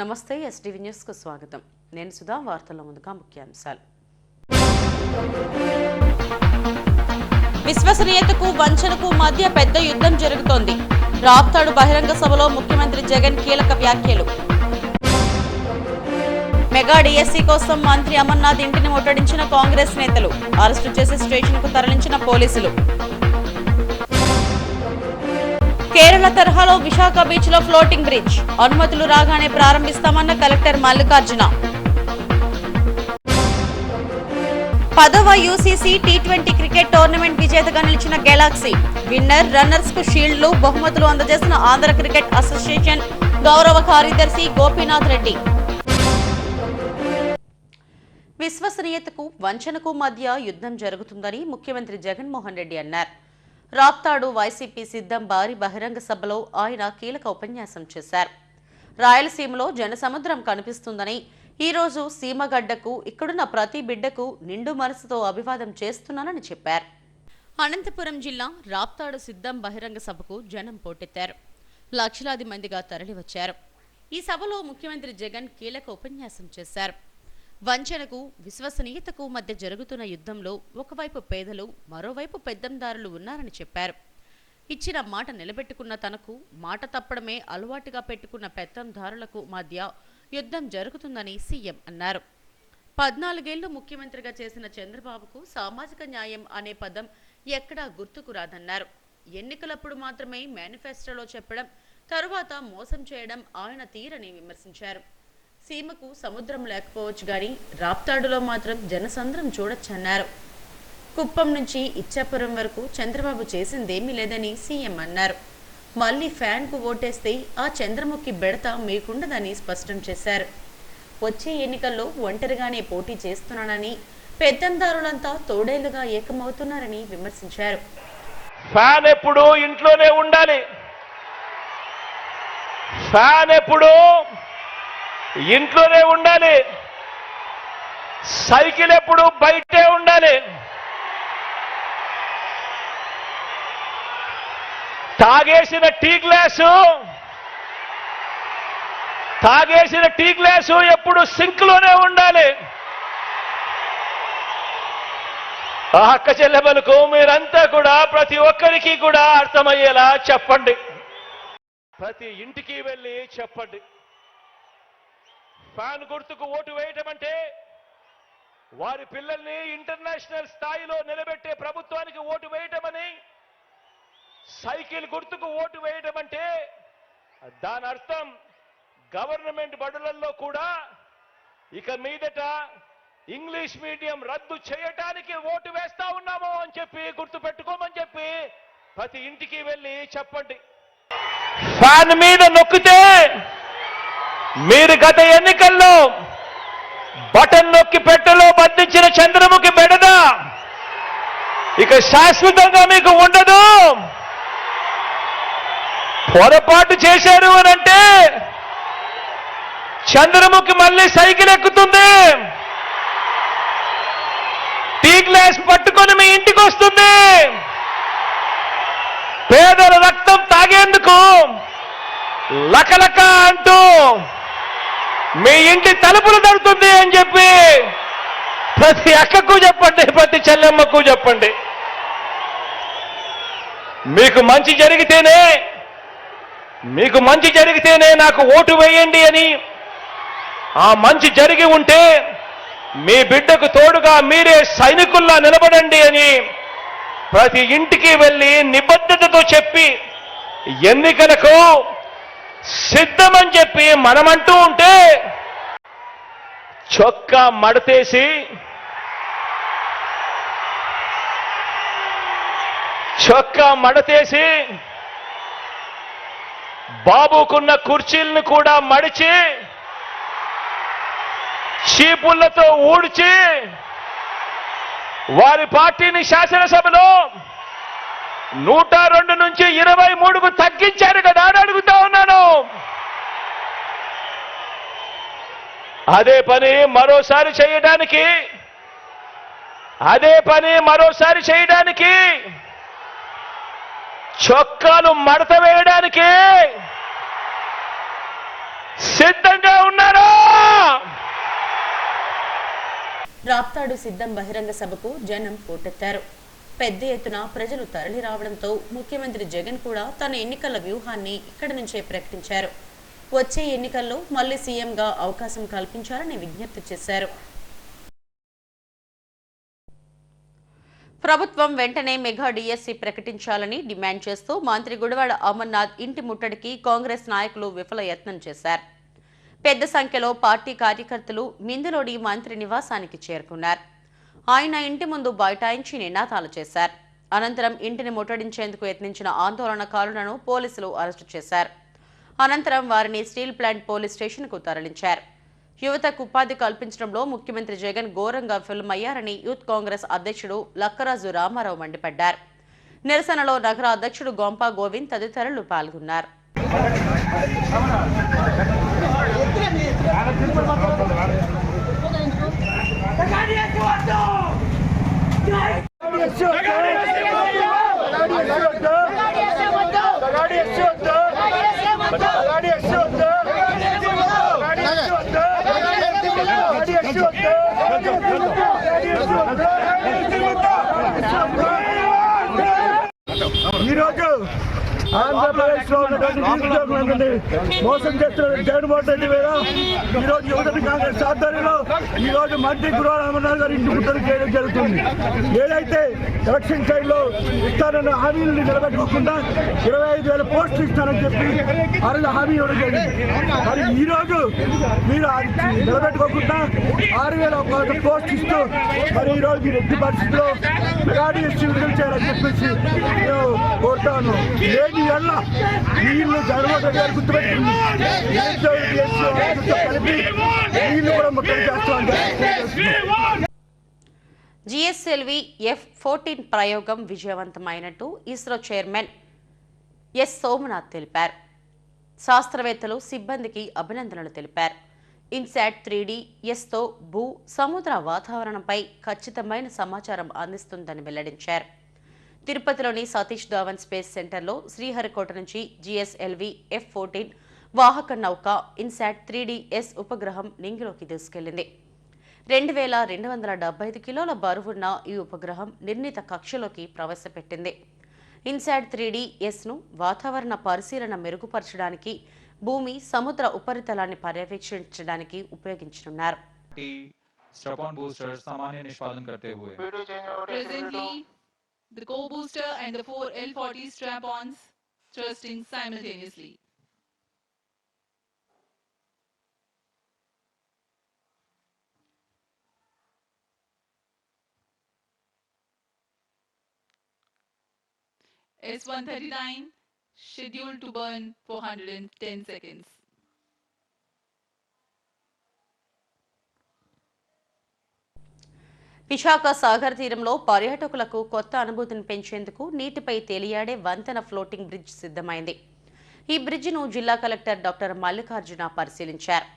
నమస్తే STV news కు స్వాగతం. నేను సుధా. వార్తల ముందుగా ముఖ్యాంశాలు. విశ్వసనీయతకు వంచనకు మధ్య పెద్ద యుద్ధం జరుగుతోంది. రాప్తాడు బహిరంగ సభలో ముఖ్యమంత్రి జగన్ కీలక వ్యాఖ్యలు. మెగా డిఎస్సీ కోసం మంత్రి అమర్నాథ్ ఇంటిని ముట్టడించిన కాంగ్రెస్ నేతలు. అరెస్టు చేసి స్టేషన్కు తరలించిన పోలీసులు. కేరళ తరహాలో విశాఖ బీచ్ లో ఫ్లోటింగ్ బ్రిడ్జ్ అనుమతులు రాగానే ప్రారంభిస్తామన్న కలెక్టర్ మల్లికార్జున. 10వ యూసీసీ టీ20 క్రికెట్ టోర్నమెంట్ విజేతగా నిలిచిన గెలాక్సీ విన్నర్ రన్నర్స్ కు షీల్డ్లు బహుమతులు అందజేసిన ఆంధ్ర క్రికెట్ అసోసియేషన్ గౌరవ కార్యదర్శి గోపీనాథ్ రెడ్డి. విశ్వసనీయతకు వంచనకు మధ్య యుద్ధం జరుగుతుందని ముఖ్యమంత్రి జగన్మోహన్ రెడ్డి అన్నారు. రాప్తాడు వైసీపీ సిద్ధం భారీ బహిరంగ సభలో ఆయన కీలక ఉపన్యాసం చేశారు. రాయలసీమలో జనసముద్రం కనిపిస్తుందని, ఈరోజు సీమగడ్డకు ఇక్కడున్న ప్రతి బిడ్డకు నిండు మనసుతో అభివాదం చేస్తున్నానని చెప్పారు. అనంతపురం జిల్లా రాప్తాడు సిద్ధం బహిరంగ సభకు జనం పోటెత్తారు. లక్షలాది మందిగా తరలివచ్చారు. ఈ సభలో ముఖ్యమంత్రి జగన్ కీలక ఉపన్యాసం చేశారు. వంచనకు విశ్వసనీయతకు మధ్య జరుగుతున్న యుద్ధంలో ఒకవైపు పేదలు, మరోవైపు పెద్దందారులు ఉన్నారని చెప్పారు. ఇచ్చిన మాట నిలబెట్టుకున్న తనకు మాట తప్పడమే అలవాటుగా పెట్టుకున్న పెత్తందారులకు మధ్య యుద్ధం జరుగుతుందని సీఎం అన్నారు. 14 ఏళ్లు ముఖ్యమంత్రిగా చేసిన చంద్రబాబుకు సామాజిక న్యాయం అనే పదం ఎక్కడా గుర్తుకు రాదన్నారు. ఎన్నికలప్పుడు మాత్రమే మేనిఫెస్టోలో చెప్పడం, తరువాత మోసం చేయడం ఆయన తీరని విమర్శించారు. సీమకు సముద్రం లేకపోవచ్చు గాని రాప్తాడులో మాత్రం జనసంద్రం చూడొచ్చన్నారు. కుప్పం నుంచి ఇచ్చాపురం వరకు చంద్రబాబు చేసిందేమీ లేదని సీఎం అన్నారు. మళ్లీ ఫ్యాన్ కు ఓటేస్తే ఆ చంద్రముఖి బెడత మీకుండదని స్పష్టం చేశారు. వచ్చే ఎన్నికల్లో ఒంటరిగానే పోటీ చేస్తున్నానని, పెద్దందారులంతా తోడేళ్లుగా ఏకమవుతున్నారని విమర్శించారు. ఫ్యాన్ ఎప్పుడు ఇంట్లోనే ఉండాలి, ఫ్యాన్ ఎప్పుడు ఇంట్లోనే ఉండాలి, సైకిల్ ఎప్పుడు బయటే ఉండాలి. తాగేసిన టీ గ్లాసు ఎప్పుడు సింక్ లోనే ఉండాలి. అక్క చెల్లెమ్మలకు మీరంతా కూడా ప్రతి ఒక్కరికి కూడా అర్థమయ్యేలా చెప్పండి. ప్రతి ఇంటికి వెళ్ళి చెప్పండి. ఫ్యాన్ గుర్తుకు ఓటు వేయటం అంటే వారి పిల్లల్ని ఇంటర్నేషనల్ స్థాయిలో నిలబెట్టే ప్రభుత్వానికి ఓటు వేయటమని, సైకిల్ గుర్తుకు ఓటు వేయటం అంటే దాని అర్థం గవర్నమెంట్ బడులలో కూడా ఇక మీదట ఇంగ్లీష్ మీడియం రద్దు చేయటానికి ఓటు వేస్తా ఉన్నాము అని చెప్పి గుర్తు పెట్టుకోమని చెప్పి ప్రతి ఇంటికి వెళ్ళి చెప్పండి. ఫ్యాన్ మీద నొక్కితే మీరు గత ఎన్నికల్లో బటన్ నొక్కి పెట్టెలో బంధించిన చంద్రముఖి బెడద ఇక శాశ్వతంగా మీకు ఉండదు. పొరపాటు చేశారు అనంటే చంద్రముఖి మళ్ళీ సైకిల్ ఎక్కుతుంది, టీ గ్లాస్ పట్టుకొని మీ ఇంటికి వస్తుంది, పేదల రక్తం తాగేందుకు లకలక అంటూ మీ ఇంటి తలుపులు తడుతుంది అని చెప్పి ప్రతి అక్కకు చెప్పండి, ప్రతి చెల్లెమ్మకు చెప్పండి. మీకు మంచి జరిగితేనే నాకు ఓటు వేయండి అని, ఆ మంచి జరిగి ఉంటే మీ బిడ్డకు తోడుగా మీరే సైనికుల్లా నిలబడండి అని ప్రతి ఇంటికి వెళ్ళి నిబద్ధతతో చెప్పి ఎన్నికలకు సిద్ధమని చెప్పి మనమంటూ ఉంటే చొక్కా మడతేసి బాబుకున్న కుర్చీలను కూడా మడిచి చీపుళ్లతో ఊడ్చి వారి పార్టీని శాసనసభలో 102 నుంచి 23కు తగ్గించారు కదా అని అడుగుతా ఉన్నాను. అదే పని మరోసారి చేయడానికి చొక్కాలు మడత వేయడానికి సిద్ధంగా ఉన్నారా? రాప్తాడు సిద్ధం బహిరంగ సభకు జనం పోటెత్తారు. పెద్ద ఎత్తున ప్రజలు తరలి రావడంతో ముఖ్యమంత్రి జగన్ కూడా తన ఎన్నికల వ్యూహాన్ని ఇక్కడి నుంచే ప్రకటించారు. వచ్చే ఎన్నికల్లో మళ్లీ సీఎంగా అవకాశం కల్పించాలని విజ్ఞప్తి చేశారు. ప్రభుత్వం వెంటనే మెగా డిఎస్సి ప్రకటించాలని డిమాండ్ చేస్తూ మంత్రి గుడివాడ అమర్నాథ్ ఇంటి ముట్టడికి కాంగ్రెస్ నాయకులు విఫల యత్నం చేశారు. పెద్ద సంఖ్యలో పార్టీ కార్యకర్తలు మిందులోని మంత్రి నివాసానికి చేరుకున్నారు. ఆయన ఇంటి ముందు బైఠాయించి నినాదాలు చేశారు. అనంతరం ఇంటిని ముట్టడించేందుకు యత్నించిన ఆందోళనకారులను పోలీసులు అరెస్టు చేశారు. అనంతరం వారిని స్టీల్ ప్లాంట్ పోలీస్ స్టేషన్కు తరలించారు. యువతకు ఉపాధి కల్పించడంలో ముఖ్యమంత్రి జగన్ ఘోరంగా విఫలమయ్యారని యూత్ కాంగ్రెస్ అధ్యక్షుడు లక్కరాజు రామారావు మండిపడ్డారు. నిరసనలో నగర అధ్యక్షుడు గొంపా గోవింద్ తదితరులు పాల్గొన్నారు. ఈరోజు ఆంధ్రప్రదేశ్ లో ఉన్నటువంటి నిరుద్యోగులందరినీ మోసం చేస్తున్న జగన్మోహన్ రెడ్డి మీద ఈరోజు యువజన కాంగ్రెస్ ఆధ్వర్యంలో ఈరోజు మంత్రి గుడివాడ అమర్నాథ్ గారు ఇంటి ముట్టడి చేయడం జరుగుతుంది. ఏదైతే ఎలక్షన్ టైంలో ఇస్తానన్న హామీలను నిలబెట్టుకోకుండా 25,000 పోస్టులు ఇస్తానని చెప్పి ఆ రోజు హామీ ఇవ్వడం జరిగింది. మరి ఈరోజు మీరు నిలబెట్టుకోకుండా 6,000 పోస్ట్ ఇస్తూ మరి ఈరోజు మీరు ఎట్టి పరిస్థితుల్లో మెగాడి విడుదల చేయాలని చెప్పేసి నేను కోరుతా ఉన్నాను. వల్ల వీళ్ళు జగన్మోహన్ రెడ్డి గారు గుర్తుపెట్టుకుంది కలిపి వీళ్ళు కూడా మొత్తం చేస్తాం. జిఎస్ఎల్వి F-14 ప్రయోగం విజయవంతమైనట్టు ఇస్రో చైర్మన్ ఎస్ సోమనాథ్ తెలిపారు. శాస్త్రవేత్తలు సిబ్బందికి అభినందనలు తెలిపారు. ఇన్సాట్ 3D ఎస్తో భూ సముద్ర వాతావరణంపై ఖచ్చితమైన సమాచారం అందిస్తుందని వెల్లడించారు. తిరుపతిలోని సతీష్ ధావన్ స్పేస్ సెంటర్లో శ్రీహరికోట నుంచి జిఎస్ఎల్వి F-14 వాహక నౌక ఇన్సాట్ 3D ఎస్ ఉపగ్రహం నింగిలోకి దూసుకెళ్లింది. 2,275 కిలోల బరువున్న ఈ ఉపగ్రహం నిర్ణీత కక్షలోకి ప్రవేశపెట్టింది. ఇన్సాట్ 3D ఎస్ను వాతావరణ పరిశీలన మెరుగుపరచడానికి, భూమి సముద్ర ఉపరితలాన్ని పర్యవేక్షించడానికి ఉపయోగించనున్నారు. The co-booster and the 4 L-40 strap-ons thrusting simultaneously. S-139 scheduled to burn 410 seconds. Visakha Sagar తీరంలో పర్యాటకులకు కొత్త అనుభూతిని పెంచేందుకు నీటిపై తేలియాడే వంతెన ఫ్లోటింగ్ బ్రిడ్జ్ సిద్ధమైంది. ఈ బ్రిడ్జిను జిల్లా కలెక్టర్ డాక్టర్ మల్లికార్జున పరిశీలించారు.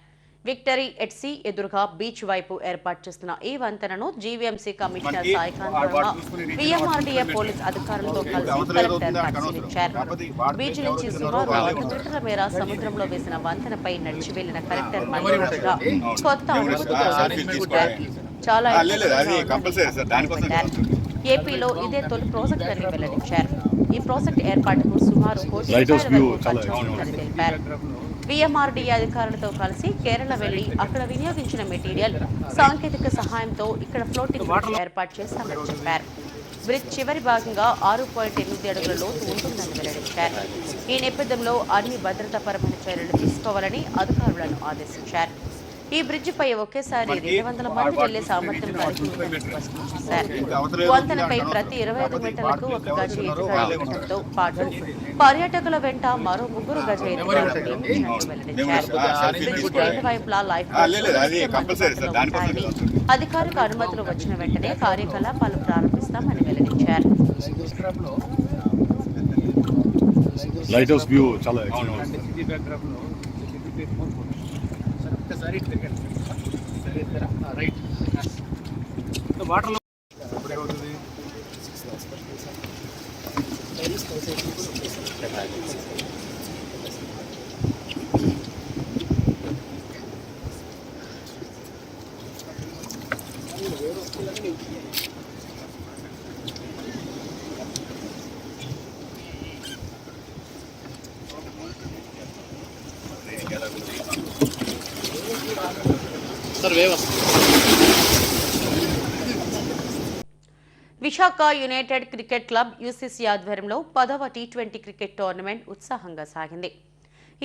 విక్టరీ ఎట్సీ ఎదురుగా బీచ్ వైపు ఏర్పాటు చేస్తున్న ఈ వంతెనను GVMC commissioner Saikanth Varma, PMRDA police అధికారులతో కలిసి కలెక్టర్ పరిశీలించారు. బీచ్ నుంచి సుమారు 100 మీటర్ల మేర సముద్రంలో వేసిన వంతెనపై నడిచి వెళ్లిన కలెక్టర్ మల్లికార్జున కొత్త అనుభూతి చాలా ఏపీలో ఇదే తొలి ప్రాజెక్ట్ అని వెల్లడించారు. ఈ ప్రాజెక్ట్ ఏర్పాటుకు సుమారు కోటి తెలిపారు. పీఎంఆర్డీఏ అధికారులతో కలిసి కేరళ వెళ్లి అక్కడ వినియోగించిన మెటీరియల్, సాంకేతిక సహాయంతో ఇక్కడ ఫ్లోటింగ్ బ్రిడ్జ్ ఏర్పాటు చేస్తామని చెప్పారు. బ్రిడ్జ్ చివరి భాగంగా 6.8 అడుగుల లోతు ఉంటుందని వెల్లడించారు. ఈ నేపథ్యంలో అన్ని భద్రతాపరమైన చర్యలు తీసుకోవాలని అధికారులను ఆదేశించారు. ఈ బ్రిడ్జిపై ఒకేసారి 200 మంది వెళ్లే సామర్థ్యం కలిగి ఉందని స్పష్టం చేశారు. వంతెనపై ప్రతి 25 మీటర్లకు ఒక గజ ఎత్తుగా ఎక్కడంతో పాటు పర్యాటకుల వెంట మరో 3 గజ ఎత్తుగా నియమించినట్టు వెల్లడించారు. బ్రిడ్జ్ రెండు వైపులా లైఫ్ ఉంటాయని, అధికారిక అనుమతులు వచ్చిన వెంటనే కార్యకలాపాలు ప్రారంభిస్తామని వెల్లడించారు. లైట్ హౌస్ వ్యూ చాలా excellent. Right water Visakha United cricket club UCC ఆధ్వర్యంలో 10వ టీ20 క్రికెట్ టోర్నమెంట్ ఉత్సాహంగా సాగింది.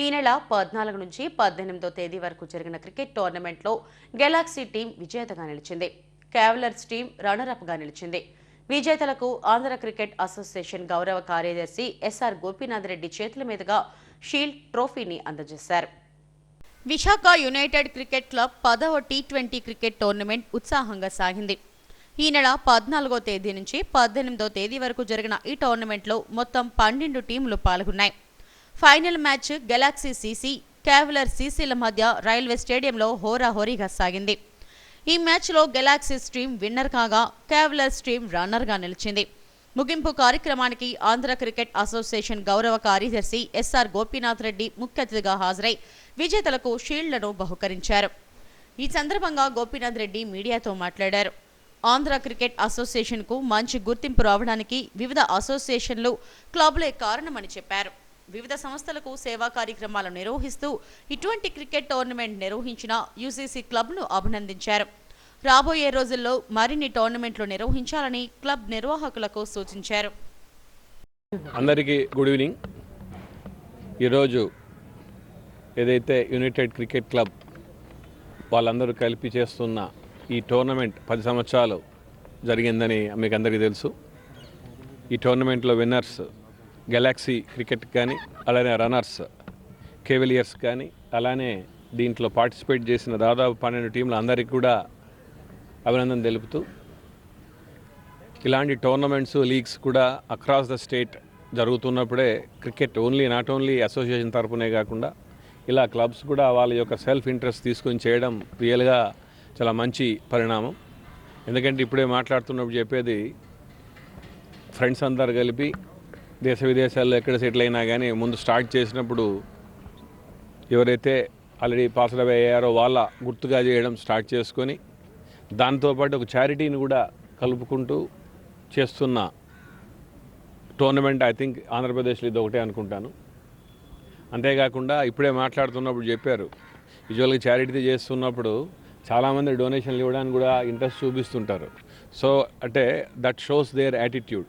ఈ నెల 14 నుంచి 18వ తేదీ వరకు జరిగిన క్రికెట్ టోర్నమెంట్లో గెలాక్సీ టీం విజేతగా నిలిచింది. క్యావలర్స్ టీం రన్నరప్గా నిలిచింది. విజేతలకు ఆంధ్ర క్రికెట్ అసోసియేషన్ గౌరవ కార్యదర్శి ఎస్ఆర్ గోపీనాథ్ రెడ్డి చేతుల మీదుగా షీల్డ్ ట్రోఫీని అందజేశారు. విశాఖ యునైటెడ్ క్రికెట్ క్లబ్ 10వ టీ20 క్రికెట్ టోర్నమెంట్ ఉత్సాహంగా సాగింది. ఈ నెల 14వ తేదీ నుంచి 18వ తేదీ వరకు జరిగిన ఈ టోర్నమెంట్లో మొత్తం 12 టీంలు పాల్గొన్నాయి. ఫైనల్ మ్యాచ్ గెలాక్సీ సీసీ, క్యావలర్ సీసీల మధ్య రైల్వే స్టేడియంలో హోరాహోరీగా సాగింది. ఈ మ్యాచ్లో గెలాక్సీస్ టీం విన్నర్ కాగా క్యావలర్స్ టీం రన్నర్గా నిలిచింది. ముగింపు కార్యక్రమానికి ఆంధ్ర క్రికెట్ అసోసియేషన్ గౌరవ కార్యదర్శి ఎస్ఆర్ గోపీనాథ్ రెడ్డి ముఖ్య అతిథిగా హాజరై విజేతలకు షీల్డ్లను బహుకరించారు. ఈ సందర్భంగా గోపీనాథ్ రెడ్డి మీడియాతో మాట్లాడారు. ఆంధ్ర క్రికెట్ అసోసియేషన్కు మంచి గుర్తింపు రావడానికి వివిధ అసోసియేషన్లు, క్లబ్లే కారణమని చెప్పారు. వివిధ సంస్థలకు సేవా కార్యక్రమాలు నిర్వహిస్తూ ఇటువంటి క్రికెట్ టోర్నమెంట్ నిర్వహించిన యూసీసీ క్లబ్ను అభినందించారు. రాబోయే రోజుల్లో మరిన్ని టోర్నమెంట్లు నిర్వహించాలని క్లబ్ నిర్వాహకులకు సూచించారు. అందరికీ గుడ్ ఈవినింగ్. ఈరోజు ఏదైతే యునైటెడ్ క్రికెట్ క్లబ్ వాళ్ళందరూ కలిపి చేస్తున్న ఈ టోర్నమెంట్ 10 సంవత్సరాలు జరిగిందని మీకు అందరికీ తెలుసు. ఈ టోర్నమెంట్లో విన్నర్స్ గెలాక్సీ క్రికెట్ కానీ, అలానే రన్నర్స్ కేవలియర్స్ కానీ, అలానే దీంట్లో పార్టిసిపేట్ చేసిన దాదాపు 12 టీంలు అందరికీ కూడా అభినందన తెలుపుతూ, ఇలాంటి టోర్నమెంట్స్, లీగ్స్ కూడా అక్రాస్ ద స్టేట్ జరుగుతున్నప్పుడే క్రికెట్ నాట్ ఓన్లీ అసోసియేషన్ తరపునే కాకుండా ఇలా క్లబ్స్ కూడా వాళ్ళ యొక్క సెల్ఫ్ ఇంట్రెస్ట్ తీసుకొని చేయడం రియల్గా చాలా మంచి పరిణామం. ఎందుకంటే ఇప్పుడే మాట్లాడుతున్నప్పుడు చెప్పేది, ఫ్రెండ్స్ అందరు కలిపి దేశ విదేశాల్లో ఎక్కడ సెటిల్ అయినా కానీ ముందు స్టార్ట్ చేసినప్పుడు ఎవరైతే ఆల్రెడీ పాస్డ్ అవే అయ్యారో వాళ్ళ గుర్తుగా చేయడం స్టార్ట్ చేసుకొని, దాంతోపాటు ఒక చారిటీని కూడా కలుపుకుంటూ చేస్తున్న టోర్నమెంట్ ఐ థింక్ ఆంధ్రప్రదేశ్లో ఇది ఒకటే అనుకుంటాను. అంతేకాకుండా ఇప్పుడే మాట్లాడుతున్నప్పుడు చెప్పారు, యూజువల్గా చారిటీ చేస్తున్నప్పుడు చాలామంది డొనేషన్లు ఇవ్వడానికి కూడా ఇంట్రెస్ట్ చూపిస్తుంటారు. సో అంటే దట్ షోస్ దేర్ యాటిట్యూడ్.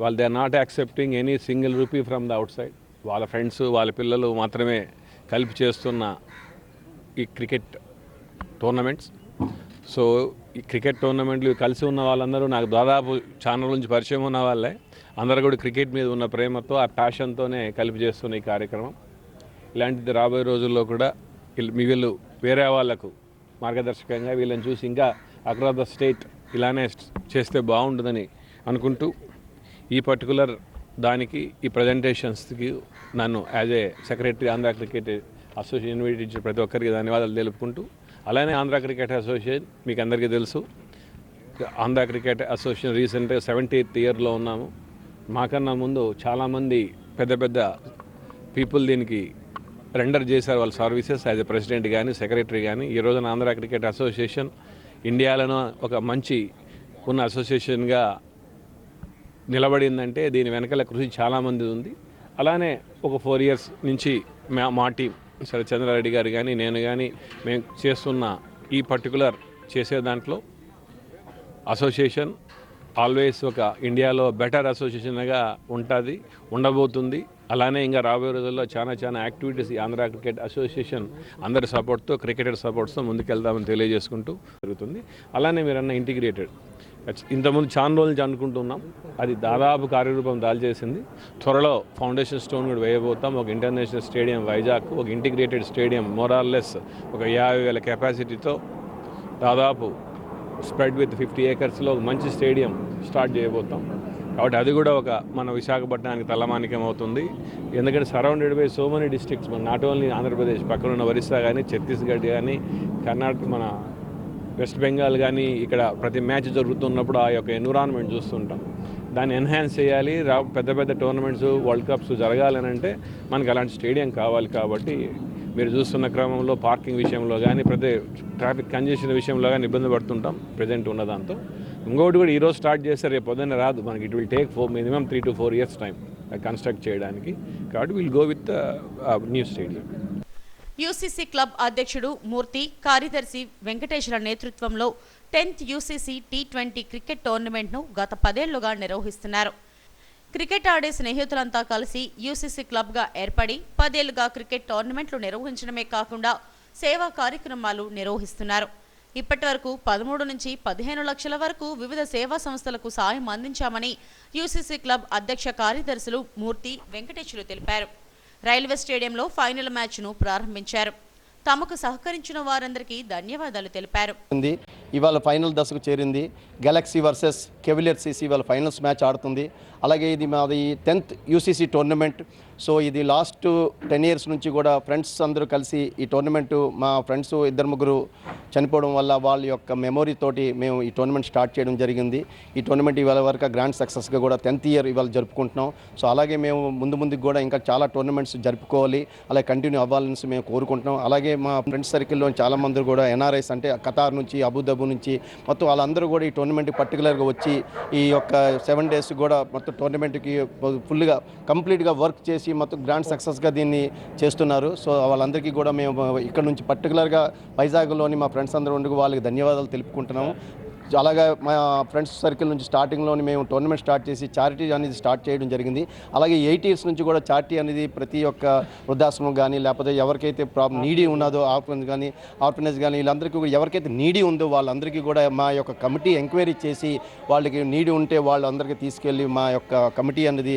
వాళ్ళు they are not accepting any single rupee from the outside. వాళ్ళ ఫ్రెండ్స్, వాళ్ళ పిల్లలు మాత్రమే కలిపి చేస్తున్న ఈ క్రికెట్ టోర్నమెంట్స్. సో ఈ క్రికెట్ టోర్నమెంట్లు కలిసి ఉన్న వాళ్ళందరూ నాకు దాదాపు ఛానల్ నుంచి పరిచయం ఉన్న వాళ్ళే. అందరూ కూడా క్రికెట్ మీద ఉన్న ప్రేమతో, ఆ ప్యాషన్తోనే కలిపి చేస్తున్న ఈ కార్యక్రమం. ఇలాంటిది రాబోయే రోజుల్లో కూడా వీళ్ళు వేరే వాళ్ళకు మార్గదర్శకంగా వీళ్ళని చూసి ఇంకా అక్రాస్ ద స్టేట్ ఇలానే చేస్తే బాగుంటుందని అనుకుంటూ, ఈ పర్టికులర్ దానికి ఈ ప్రజెంటేషన్స్కి నన్ను as a secretary Andhra cricket association invite ఇచ్చిన ప్రతి ఒక్కరికి ధన్యవాదాలు తెలుపుకుంటూ, అలానే ఆంధ్ర క్రికెట్ అసోసియేషన్ మీకు అందరికీ తెలుసు, ఆంధ్ర క్రికెట్ అసోసియేషన్ రీసెంట్గా 70th ఇయర్లో ఉన్నాము. మాకన్నా ముందు చాలామంది పెద్ద పెద్ద పీపుల్ దీనికి రెండర్ చేశారు వాళ్ళ సర్వీసెస్ యాజ్ ఎ ప్రెసిడెంట్ కానీ, సెక్రటరీ కానీ. ఈ రోజున ఆంధ్ర క్రికెట్ అసోసియేషన్ ఇండియాలోనూ ఒక మంచి ఉన్న అసోసియేషన్గా నిలబడిందంటే దీని వెనకాల కృషి చాలామంది ఉంది. అలానే ఒక 4 years నుంచి మా టీం చంద్రారెడ్డి గారు కానీ, నేను కానీ మేము చేస్తున్న ఈ పర్టికులర్ చేసే దాంట్లో అసోసియేషన్ ఆల్వేస్ ఒక ఇండియాలో బెటర్ అసోసియేషన్గా ఉండబోతుంది. అలానే ఇంకా రాబోయే రోజుల్లో చాలా యాక్టివిటీస్ ఆంధ్ర క్రికెట్ అసోసియేషన్ అందరి సపోర్ట్తో, క్రికెటర్ సపోర్ట్స్తో ముందుకెళ్దామని తెలియజేసుకుంటూ జరుగుతుంది. అలానే మీరన్న ఇంటిగ్రేటెడ్ ఇంతకుముందు చాలా రోజుల నుంచి అనుకుంటున్నాం, అది దాదాపు కార్యరూపం దాల్చేసింది. త్వరలో ఫౌండేషన్ స్టోన్ కూడా వేయబోతాం. ఒక ఇంటర్నేషనల్ స్టేడియం వైజాగ్, ఒక ఇంటిగ్రేటెడ్ స్టేడియం మోరార్లెస్ ఒక 50,000 కెపాసిటీతో దాదాపు స్ప్రెడ్ విత్ 50 acresలో ఒక మంచి స్టేడియం స్టార్ట్ చేయబోతాం. కాబట్టి అది కూడా ఒక మన విశాఖపట్నానికి తలమానికం అవుతుంది. ఎందుకంటే surrounded by so many districts, not only Andhra Pradesh, పక్కన ఉన్న ఒరిస్సా కానీ, ఛత్తీస్గఢ్ కానీ, కర్ణాటక, మన వెస్ట్ బెంగాల్ కానీ, ఇక్కడ ప్రతి మ్యాచ్ జరుగుతున్నప్పుడు ఆ యొక్క ఎన్విరాన్మెంట్ చూస్తుంటాం. దాన్ని ఎన్హాన్స్ చేయాలి. పెద్ద పెద్ద టోర్నమెంట్స్, వరల్డ్ కప్స్ జరగాలని అంటే మనకు అలాంటి స్టేడియం కావాలి. కాబట్టి మీరు చూస్తున్న క్రమంలో పార్కింగ్ విషయంలో కానీ, ప్రతి ట్రాఫిక్ కంజెషన్ విషయంలో కానీ ఇబ్బంది పడుతుంటాం ప్రజెంట్ ఉన్న దాంతో. ఇంకోటి కూడా ఈరోజు స్టార్ట్ చేస్తే రేపు పొద్దున్న రాదు మనకి. It will take minimum 3 to 4 years time construct చేయడానికి. కాబట్టి will go with new stadium. UCC club అధ్యక్షుడు మూర్తి, కార్యదర్శి వెంకటేశ్వర నేతృత్వంలో 10th యూసీసీ T20 క్రికెట్ టోర్నమెంట్ను గత 10 ఏళ్లుగా నిర్వహిస్తున్నారు. క్రికెట్ ఆడే స్నేహితులంతా కలిసి యూసీసీ క్లబ్గా ఏర్పడి 10 ఏళ్లుగా క్రికెట్ టోర్నమెంట్లు నిర్వహించడమే కాకుండా సేవా కార్యక్రమాలు నిర్వహిస్తున్నారు. ఇప్పటి వరకు 13 నుంచి 15 లక్షల వరకు వివిధ సేవా సంస్థలకు సాయం అందించామని యూసీసీ క్లబ్ అధ్యక్ష కార్యదర్శులు మూర్తి, వెంకటేశ్వరు తెలిపారు. రైల్వే స్టేడియంలో ఫైనల్ మ్యాచ్ను ప్రారంభించారు. తమకు సహకరించిన వారందరికీ ధన్యవాదాలు తెలిపారు. ఇవాళ ఫైనల్ దశకు చేరింది. గెలాక్సీ వర్సెస్ కెవిలియర్స్ ఇవాళ ఫైనల్స్ మ్యాచ్ ఆడుతుంది. అలాగే ఇది మాది 10th యూసీసీ టోర్నమెంట్. సో ఇది లాస్ట్ 10 years నుంచి కూడా ఫ్రెండ్స్ అందరూ కలిసి ఈ టోర్నమెంట్, మా ఫ్రెండ్స్ 2-3 చనిపోవడం వల్ల వాళ్ళ యొక్క మెమొరీ తోటి మేము ఈ టోర్నమెంట్ స్టార్ట్ చేయడం జరిగింది. ఈ టోర్నమెంట్ ఇవాళ వరకు గ్రాండ్ సక్సెస్గా కూడా 10th year ఇవాళ జరుపుకుంటున్నాం. సో అలాగే మేము ముందుకు కూడా ఇంకా చాలా టోర్నమెంట్స్ జరుపుకోవాలి, అలాగే కంటిన్యూ అవ్వాలని మేము కోరుకుంటున్నాం. అలాగే మా ఫ్రెండ్స్ సర్కిల్లో చాలామంది కూడా ఎన్ఆర్ఐస్ అంటే ఖతార్ నుంచి, అబుదాబి నుంచి మొత్తం వాళ్ళందరూ కూడా ఈ టోర్నమెంట్కి పర్టికులర్గా వచ్చి ఈ యొక్క 7 days కూడా మొత్తం టోర్నమెంట్కి ఫుల్గా కంప్లీట్గా వర్క్ చేసి మొత్తం గ్రాండ్ సక్సెస్గా దీన్ని చేస్తున్నారు. సో వాళ్ళందరికీ కూడా మేము ఇక్కడ నుంచి పర్టికులర్గా వైజాగ్లోని మా ఫ్రెండ్స్ అందరూ ఉండి వాళ్ళకి ధన్యవాదాలు తెలుపుకుంటున్నాము. అలాగే మా ఫ్రెండ్స్ సర్కిల్ నుంచి స్టార్టింగ్లోని మేము టోర్నమెంట్ స్టార్ట్ చేసి చారిటీ అనేది స్టార్ట్ చేయడం జరిగింది. అలాగే 8 years నుంచి కూడా చారిటీ అనేది ప్రతి ఒక్క వృద్ధాశ్రమం కానీ లేకపోతే ఎవరికైతే నీడీ ఉన్నదో ఆర్ఫనేజ్ కానీ వీళ్ళందరికీ కూడా ఎవరికైతే నీడీ ఉందో వాళ్ళందరికీ కూడా మా యొక్క కమిటీ ఎంక్వైరీ చేసి వాళ్ళకి నీడీ ఉంటే వాళ్ళందరికీ తీసుకెళ్ళి మా యొక్క కమిటీ అనేది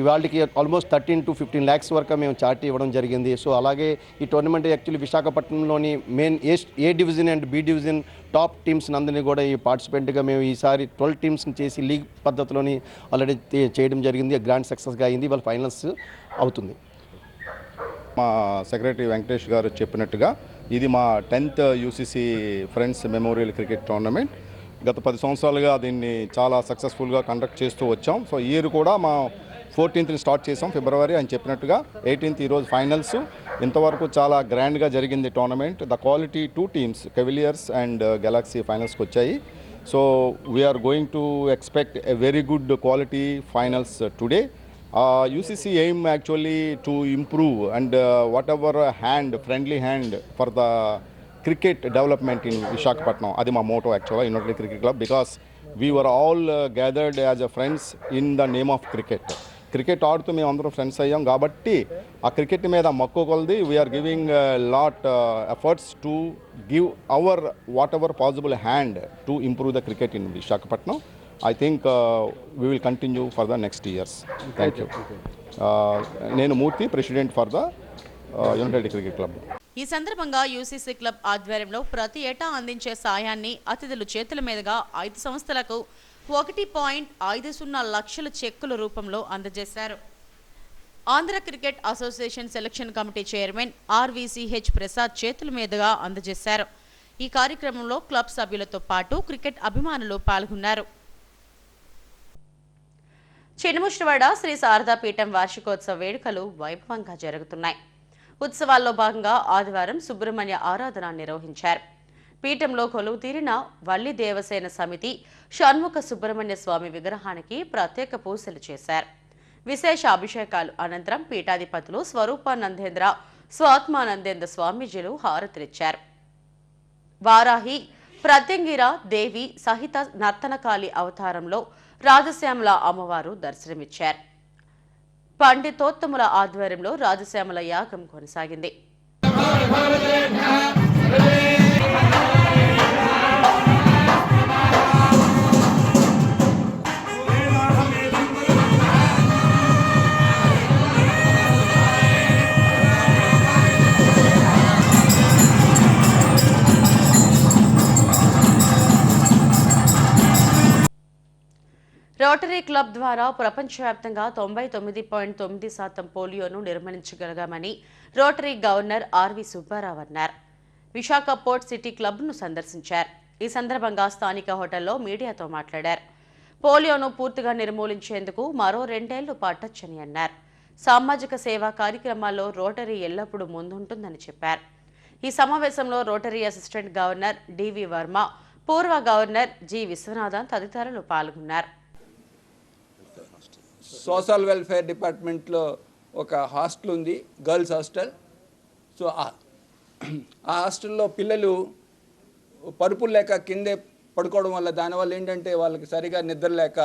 వాళ్ళకి ఆల్మోస్ట్ 13 to 15 lakhs వరకు మేము చారిటీ ఇవ్వడం జరిగింది. సో అలాగే ఈ టోర్నమెంట్ యాక్చువల్లీ విశాఖపట్నంలోని main A division and B division top teams అందరినీ కూడా ఈ పార్టిసిపెంట్గా మేము ఈసారి 12 teamsని చేసి లీగ్ పద్ధతిలోని ఆల్రెడీ చేయడం జరిగింది. గ్రాండ్ సక్సెస్గా అయింది. వాళ్ళ ఫైనల్స్ అవుతుంది. మా సెక్రటరీ వెంకటేష్ గారు చెప్పినట్టుగా ఇది మా 10th UCC friends memorial cricket tournament. గత 10 సంవత్సరాలుగా దీన్ని చాలా సక్సెస్ఫుల్గా కండక్ట్ చేస్తూ వచ్చాం. సో ఈ ఇయర్ కూడా మా 14th స్టార్ట్ చేసాం ఫిబ్రవరి అని చెప్పినట్టుగా. 18th ఈరోజు ఫైనల్స్. ఇంతవరకు చాలా గ్రాండ్గా జరిగింది tournament. The quality 2 teams Cavaliers and Galaxy ఫైనల్స్కి వచ్చాయి. So we're going to expect a very good quality finals today. UCC aim actually to improve and whatever friendly hand for the cricket development in Visakhapatnam. Adi ma motto actually, United Cricket Club, because we were all gathered as a friends in the name of cricket. Cricket ఆడుతూ మేము అందరం friends అయ్యాం కాబట్టి ఆ cricket మీద మక్కువ కొలది we are giving lot efforts to give our whatever possible hand to improve the cricket in Visakhapatnam. I think we will continue for the next years. Thank you. నేను Murthy, president for the united cricket club. ఈ సందర్భంగా UCC club ఆధ్వర్యంలో ప్రతి ఏటా అందించే సాయాన్ని అతిథులు చేతుల మీదుగా 5 సంస్థలకు 1.50 లక్షల చెక్కుల రూపంలో అందజేశారు. Andhra cricket association selection committee chairman RVCH Prasad చేతుల మీదుగా అందజేశారు. ఈ కార్యక్రమంలో క్లబ్ సభ్యులతో పాటు క్రికెట్ అభిమానులు పాల్గొన్నారు. చినముష్టివాడ శ్రీ శారదాపీఠం వార్షికోత్సవ వేడుకలు వైభవంగా జరుగుతున్నాయి. ఉత్సవాల్లో భాగంగా ఆదివారం సుబ్రహ్మణ్య ఆరాధన నిర్వహించారు. పీఠంలో కొలువు తీరిన వల్లి దేవసేన సమితి షణ్ముఖ సుబ్రహ్మణ్య స్వామి విగ్రహానికి ప్రత్యేక పూజలు చేశారు. విశేష అభిషేకాలు అనంతరం పీఠాధిపతులు స్వరూపానందేంద్ర, స్వాత్మానందేంద్ర స్వామీజీలు హారతినిచ్చారు. వారాహి, ప్రత్యంగిర దేవి సహిత నర్తనకాళి అవతారంలో రాజశ్యామల అమ్మవారు దర్శనమిచ్చారు. పండితోత్తముల ఆధ్వర్యంలో రాజశ్యామల యాగం కొనసాగింది. రోటరీ క్లబ్ ద్వారా ప్రపంచవ్యాప్తంగా 99.9% పోలియోను నిర్మూలించగలిగామని రోటరీ గవర్నర్ ఆర్వి సుబ్బారావు అన్నారు. విశాఖ పోర్ట్ సిటీ క్లబ్ను సందర్శించారు. ఈ సందర్భంగా స్థానిక హోటల్లో మీడియాతో మాట్లాడారు. పోలియోను పూర్తిగా నిర్మూలించేందుకు మరో 2 ఏళ్లు పట్టొచ్చని అన్నారు. సామాజిక సేవా కార్యక్రమాల్లో రోటరీ ఎల్లప్పుడూ ముందుంటుందని చెప్పారు. ఈ సమావేశంలో రోటరీ అసిస్టెంట్ గవర్నర్ డివి వర్మ, పూర్వ గవర్నర్ జి విశ్వనాథన్ తదితరులు పాల్గొన్నారు. సోషల్ వెల్ఫేర్ డిపార్ట్మెంట్లో ఒక హాస్టల్ ఉంది, గర్ల్స్ హాస్టల్. సో ఆ హాస్టల్లో పిల్లలు పరుపులు లేక కిందే పడుకోవడం వల్ల దానివల్ల ఏంటంటే వాళ్ళకి సరిగా నిద్ర లేక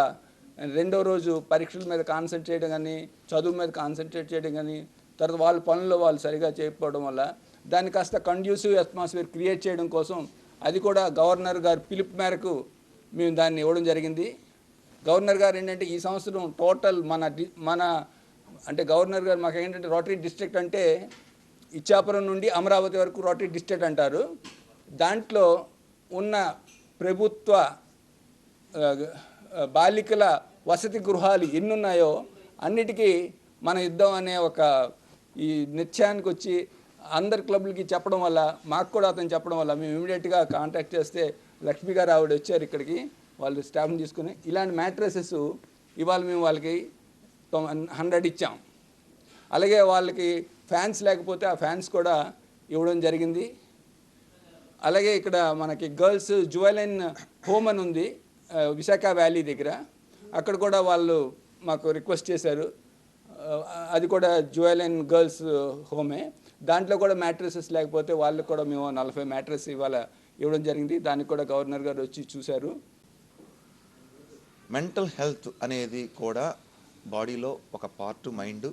రెండో రోజు పరీక్షల మీద కాన్సన్ట్రేట్ చేయడం కానీ చదువు మీద కాన్సన్ట్రేట్ చేయడం కానీ తర్వాత వాళ్ళ పనుల్లో వాళ్ళు సరిగా చేయకపోవడం వల్ల దాన్ని కాస్త కండ్యూసివ్ అట్మాస్ఫియర్ క్రియేట్ చేయడం కోసం అది కూడా గవర్నర్ గారి పిలుపు మేరకు మేము దాన్ని ఇవ్వడం జరిగింది. గవర్నర్ గారు ఏంటంటే ఈ సంవత్సరం టోటల్ మన అంటే గవర్నర్ గారు మాకు ఏంటంటే రోటరీ డిస్ట్రిక్ట్ అంటే ఇచ్చాపురం నుండి అమరావతి వరకు రోటరీ డిస్ట్రిక్ట్ అంటారు. దాంట్లో ఉన్న ప్రభుత్వ బాలికల వసతి గృహాలు ఎన్నున్నాయో అన్నిటికీ మన యుద్ధం అనే ఒక ఈ నిత్యానికి వచ్చి అందరి క్లబ్లకి చెప్పడం వల్ల మాకు కూడా అతను చెప్పడం వల్ల మేము ఇమీడియట్గా కాంటాక్ట్ చేస్తే లక్ష్మి గారు ఆవిడ వచ్చారు ఇక్కడికి, వాళ్ళు స్టాఫ్ని తీసుకుని ఇలాంటి మ్యాట్రసెస్ ఇవాళ మేము వాళ్ళకి 100 ఇచ్చాం. అలాగే వాళ్ళకి ఫ్యాన్స్ లేకపోతే ఆ ఫ్యాన్స్ కూడా ఇవ్వడం జరిగింది. అలాగే ఇక్కడ మనకి గర్ల్స్ జువెలైన్ హోమ్ అని ఉంది విశాఖ వ్యాలీ దగ్గర, అక్కడ కూడా వాళ్ళు మాకు రిక్వెస్ట్ చేశారు. అది కూడా జువెలైన్ గర్ల్స్ హోమే. దాంట్లో కూడా మ్యాట్రసెస్ లేకపోతే వాళ్ళకి కూడా మేము 40 మ్యాట్రస్ ఇవాళ ఇవ్వడం జరిగింది. దానికి కూడా గవర్నర్ గారు వచ్చి చూశారు. మెంటల్ హెల్త్ అనేది కూడా బాడీలో ఒక పార్ట్ మైండ్.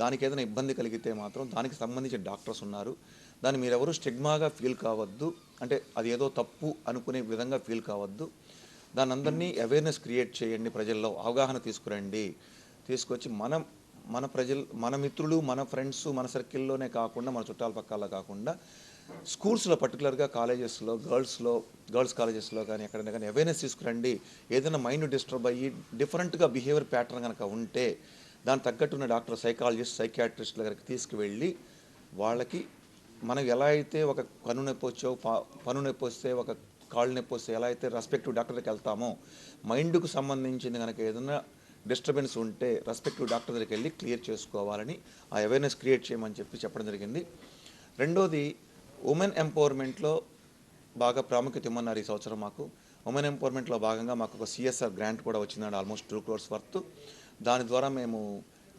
దానికి ఏదైనా ఇబ్బంది కలిగితే మాత్రం దానికి సంబంధించిన డాక్టర్స్ ఉన్నారు. దాన్ని మీరెవరూ స్టిగ్మాగా ఫీల్ కావద్దు, అంటే అది ఏదో తప్పు అనుకునే విధంగా ఫీల్ కావద్దు. దాని అందరినీ అవేర్నెస్ క్రియేట్ చేయండి, ప్రజల్లో అవగాహన తీసుకురండి. తీసుకొచ్చి మన మిత్రులు, మన ఫ్రెండ్స్, మన సర్కిల్లోనే కాకుండా మన చుట్టాల పక్కల కాకుండా స్కూల్స్లో పర్టికులర్గా కాలేజెస్లో గర్ల్స్ కాలేజెస్లో కానీ ఎక్కడైనా కానీ అవేర్నెస్ తీసుకురండి. ఏదైనా మైండ్ డిస్టర్బ్ అయ్యి డిఫరెంట్గా బిహేవియర్ ప్యాటర్న్ కనుక ఉంటే దానికి తగ్గట్టున్న డాక్టర్, సైకాలజిస్ట్, సైకియాట్రిస్ట్ల దగ్గరికి తీసుకువెళ్ళి వాళ్ళకి మనం ఎలా అయితే ఒక కన్ను నొప్పి వస్తే ఒక కాళ్ళు నొప్పి వస్తే ఎలా అయితే రెస్పెక్టివ్ డాక్టర్ దగ్గరికి వెళ్తామో మైండ్కు సంబంధించింది కనుక ఏదైనా డిస్టర్బెన్స్ ఉంటే రెస్పెక్టివ్ డాక్టర్ దగ్గరికి వెళ్ళి క్లియర్ చేసుకోవాలని ఆ అవేర్నెస్ క్రియేట్ చేయమని చెప్పడం జరిగింది. రెండోది ఉమెన్ ఎంపవర్మెంట్లో బాగా ప్రాముఖ్యత ఇమ్మన్నారు ఈ సంవత్సరం. మాకు ఉమెన్ ఎంపవర్మెంట్లో భాగంగా మాకు ఒక CSR గ్రాంట్ కూడా వచ్చిందండి, ఆల్మోస్ట్ 2 crores వర్త్. దాని ద్వారా మేము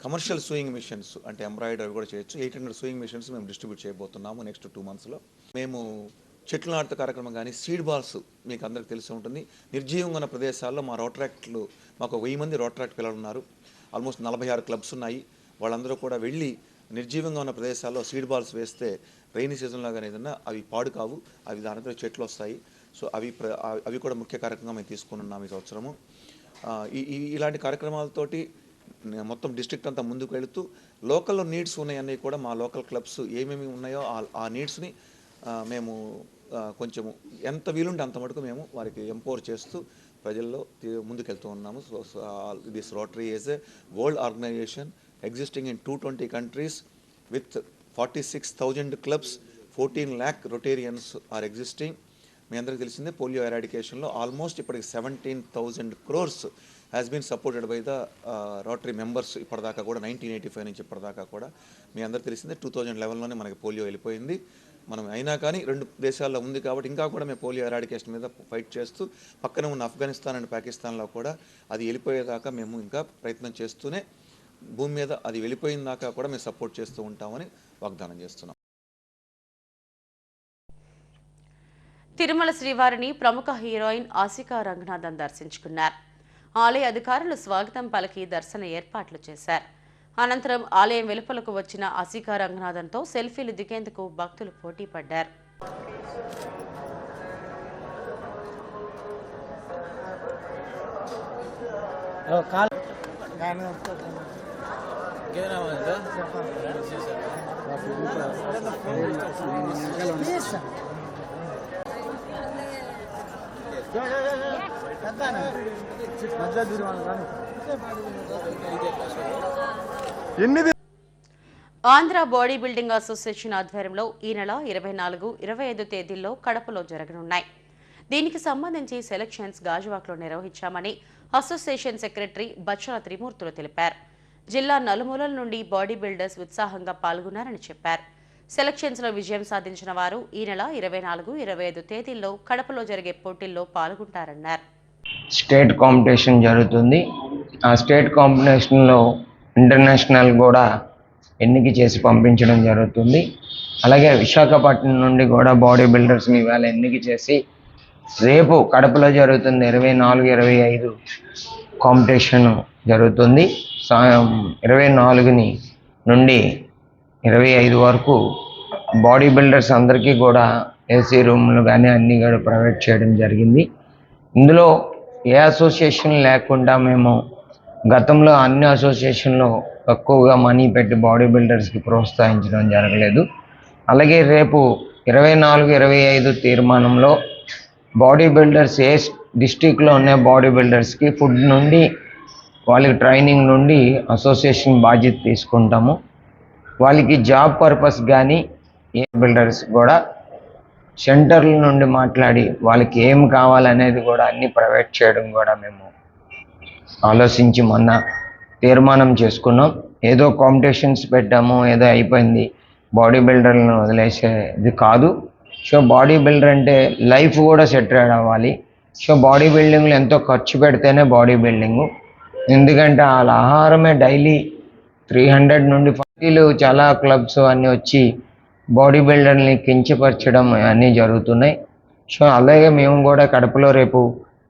కమర్షియల్ సూయింగ్ మిషన్స్ అంటే ఎంబ్రాయిడరీ కూడా చేయొచ్చు. 800 సూయింగ్ మిషన్స్ మేము డిస్ట్రిబ్యూట్ చేయబోతున్నాము నెక్స్ట్ 2 monthsలో. మేము చెట్లు నాటుత కార్యక్రమం కానీ సీడ్ బాల్స్ మీకు అందరికీ తెలిసి ఉంటుంది. నిర్జీవంగా ఉన్న ప్రదేశాల్లో మా రోటరాక్ట్లు మాకు 1000 మంది రోటరాక్ట్ పిల్లలు ఉన్నారు. ఆల్మోస్ట్ 46 క్లబ్స్ ఉన్నాయి. వాళ్ళందరూ కూడా వెళ్ళి నిర్జీవంగా ఉన్న ప్రదేశాల్లో సీడ్ బాల్స్ వేస్తే రైనీ సీజన్లో కానీ ఏదన్నా అవి పాడు కావు, అవి దానితో చెట్లు వస్తాయి. సో అవి కూడా ముఖ్య కార్యక్రమంగా మేము తీసుకుని ఉన్నాము ఈ సంవత్సరము. ఇలాంటి కార్యక్రమాలతోటి మొత్తం డిస్ట్రిక్ట్ అంతా ముందుకు వెళుతూ లోకల్లో నీడ్స్ ఉన్నాయన్నీ కూడా మా లోకల్ క్లబ్స్ ఏమేమి ఉన్నాయో ఆ నీడ్స్ని మేము కొంచెము ఎంత వీలుంటే అంత మటుకు మేము వారికి ఎంపవర్ చేస్తూ ప్రజల్లో ముందుకెళ్తూ ఉన్నాము. So this rotary is a world organization existing in 220 countries with 46,000 clubs, 14 lakh Rotarians are existing. మీ అందరికీ తెలిసిందే పోలియో ఎరాడికేషన్లో ఆల్మోస్ట్ ఇప్పటికి 17,000 crores has been supported by the rotary members. ఇప్పటిదాకా కూడా 1985 నుంచి ఇప్పటిదాకా కూడా మీ అందరికీ తెలిసిందే 2011లోనే మనకి పోలియో వెళ్ళిపోయింది. మనం అయినా కానీ 2 దేశాల్లో ఉంది కాబట్టి ఇంకా కూడా మేము పోలియో ఎరాడికేషన్ మీద ఫైట్ చేస్తూ పక్కన ఉన్న ఆఫ్ఘనిస్తాన్ అండ్ పాకిస్తాన్లో కూడా అది వెళ్ళిపోయేదాకా మేము ఇంకా ప్రయత్నం చేస్తూనే భూమి మీద అది వెళ్ళిపోయిన దాకా కూడా మేము సపోర్ట్ చేస్తూ ఉంటామని వాగ్దానం చేస్తున్నాం. తిరుమల శ్రీవారిని ప్రముఖ హీరోయిన్ ఆసికా రంగనాథన్ దర్శించుకున్నారు. ఆలయ అధికారులు స్వాగతం పలికి దర్శన ఏర్పాట్లు చేశారు. అనంతరం ఆలయం వెలుపలకు వచ్చిన ఆసికా రంగనాథన్తో సెల్ఫీలు దిగేందుకు భక్తులు పోటీ పడ్డారు. ఆంధ్ర బాడీ బిల్డింగ్ అసోసియేషన్ ఆధ్వర్యంలో ఈ నెల 24, 25 తేదీల్లో కడపలో జరగనున్నాయి. దీనికి సంబంధించి సెలక్షన్స్ గాజువాకలో నిర్వహించామని అసోసియేషన్ సెక్రటరీ బచ్చల త్రిమూర్తులు తెలిపారు. జిల్లా నలుమూలల నుండి బాడీ బిల్డర్స్ ఉత్సాహంగా పాల్గొన్నారని చెప్పారు. సెలక్షన్స్లో విజయం సాధించిన వారు ఈ నెల 24, 25 తేదీల్లో కడపలో జరిగే పోటీల్లో పాల్గొంటారన్నారు. స్టేట్ కాంపిటీషన్ జరుగుతుంది. ఆ స్టేట్ కాంపిటీషన్లో ఇంటర్నేషనల్ కూడా ఎన్నిక చేసి పంపించడం జరుగుతుంది. అలాగే విశాఖపట్నం నుండి కూడా బాడీ బిల్డర్స్ని ఇవాళ ఎన్నిక చేసి రేపు కడపలో జరుగుతుంది 24-25 కాంపిటీషన్ జరుగుతుంది. 24 నుండి 25 వరకు బాడీ బిల్డర్స్ అందరికీ కూడా ఏసీ రూమ్లు కానీ అన్నీ కూడా ప్రొవైడ్ చేయడం జరిగింది. ఇందులో ఏ అసోసియేషన్ లేకుండా మేము గతంలో అన్ని అసోసియేషన్లో తక్కువగా మనీ పెట్టి బాడీ బిల్డర్స్కి ప్రోత్సహించడం జరగలేదు. అలాగే రేపు 24-25 తీర్మానంలో బాడీ బిల్డర్స్ ఏ డిస్టిక్లో ఉన్న బాడీ బిల్డర్స్కి ఫుడ్ నుండి వాళ్ళకి ట్రైనింగ్ నుండి అసోసియేషన్ బాధ్యత తీసుకుంటాము. వాళ్ళకి జాబ్ పర్పస్ కానీ ఏ బిల్డర్స్ కూడా సెంటర్ల నుండి మాట్లాడి వాళ్ళకి ఏం కావాలనేది కూడా అన్నీ ప్రొవైడ్ చేయడం కూడా మేము ఆలోచించి మొన్న తీర్మానం చేసుకున్నాం. ఏదో కాంపిటీషన్స్ పెట్టాము, ఏదో అయిపోయింది, బాడీ బిల్డర్లను వదిలేసేది కాదు. సో బాడీ బిల్డర్ అంటే లైఫ్ కూడా సెటిల్ అవ్వాలి. సో బాడీ బిల్డింగ్లో ఎంతో ఖర్చు పెడితేనే బాడీ బిల్డింగు. ఎందుకంటే వాళ్ళ ఆహారమే డైలీ 300 నుండి 40 చాలా క్లబ్స్ అన్నీ వచ్చి బాడీ బిల్డర్ని కించపరచడం అన్నీ జరుగుతున్నాయి. సో అలాగే మేము కూడా కడపలో రేపు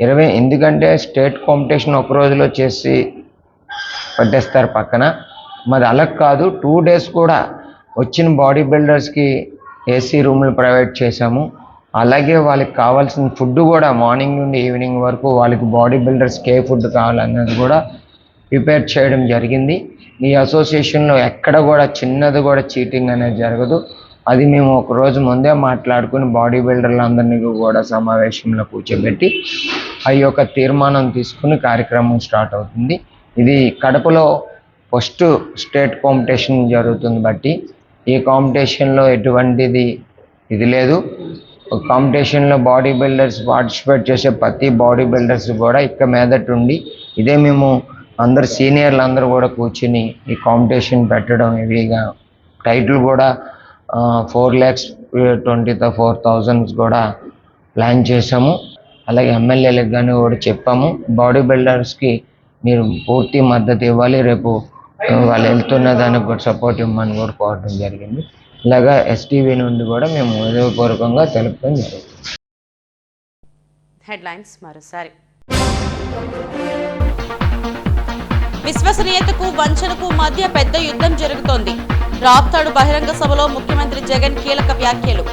20 ఎందుకంటే స్టేట్ కాంపిటీషన్ ఒక రోజులో చేసి పట్టేస్తారు పక్కన, మరి అలా కాదు 2 days కూడా వచ్చిన బాడీ బిల్డర్స్కి ఏసీ రూములు ప్రొవైడ్ చేశాము. అలాగే వాళ్ళకి కావాల్సిన ఫుడ్ కూడా మార్నింగ్ నుండి ఈవినింగ్ వరకు వాళ్ళకి బాడీ బిల్డర్స్కి ఏ ఫుడ్ కావాలన్నది కూడా ప్రిపేర్ చేయడం జరిగింది. ఈ అసోసియేషన్లో ఎక్కడ కూడా చిన్నది కూడా చీటింగ్ అనేది జరగదు. అది మేము ఒక రోజు ముందే మాట్లాడుకుని బాడీ బిల్డర్లందరినీ కూడా సమావేశంలో కూర్చోబెట్టి ఆ యొక్క తీర్మానం తీసుకుని కార్యక్రమం స్టార్ట్ అవుతుంది. ఇది కడపలో ఫస్ట్ స్టేట్ కాంపిటీషన్ జరుగుతుంది బట్టి ఈ కాంపిటీషన్లో ఎటువంటిది ఇది లేదు. కాంపిటీషన్లో బాడీ బిల్డర్స్ పార్టిసిపేట్ చేసే ప్రతి బాడీ బిల్డర్స్ కూడా ఇక మీదట ఉండి ఇదే మేము అందరు సీనియర్లు అందరూ కూడా కూర్చుని ఈ కాంపిటీషన్ పెట్టడం హెవీగా టైటిల్ కూడా 4,20,4,000 కూడా ప్లాన్ చేసాము. అలాగే ఎమ్మెల్యేలకు కానీ కూడా చెప్పాము, బాడీ బిల్డర్స్కి మీరు పూర్తి మద్దతు ఇవ్వాలి, రేపు వాళ్ళు వెళ్తున్న దానికి కూడా సపోర్ట్ ఇవ్వమని కూడా కోరడం జరిగింది. ఇలాగా ఎస్టీవీ నుండి కూడా మేము హృదయపూర్వకంగా తెలుపడం జరుగుతుంది. హెడ్లైన్స్ మరోసారి. విశ్వసనీయతకు వంచనకు మధ్య పెద్ద యుద్ధం జరుగుతోంది. రాప్తాడు బహిరంగ సభలో ముఖ్యమంత్రి జగన్ కీలక వ్యాఖ్యలు.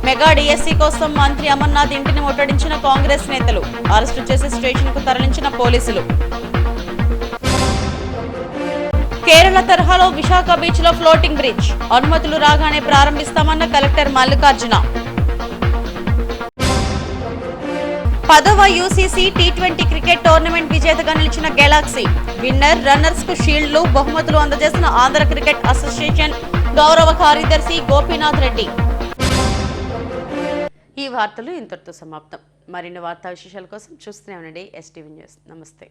మెగా డిఎస్సీ కోసం మంత్రి అమర్నాథ్ ఇంటిని ముట్టడించిన కాంగ్రెస్ నేతలు, అరెస్టు చేసి స్టేషన్కు తరలించిన పోలీసులు. కేరళ తరహాలో విశాఖ బీచ్ లో ఫ్లోటింగ్ బ్రిడ్జ్, అనుమతులు రాగానే ప్రారంభిస్తామన్న కలెక్టర్ మల్లికార్జున. 10వ యూసీసీ T20 క్రికెట్ టోర్నమెంట్ విజేతగా నిలిచిన గెలాక్సీ, విన్నర్ రన్నర్స్ కు షీల్డ్లు బహుమతులు అందజేసిన ఆంధ్ర క్రికెట్ అసోసియేషన్ గౌరవ కార్యదర్శి గోపీనాథ్ రెడ్డి. ఈ వార్తలు ఇంతటితో సమాప్తం. మరిన్ని వార్తా విశేషాల కోసం చూస్తూనే ఉండండి STV న్యూస్. నమస్తే.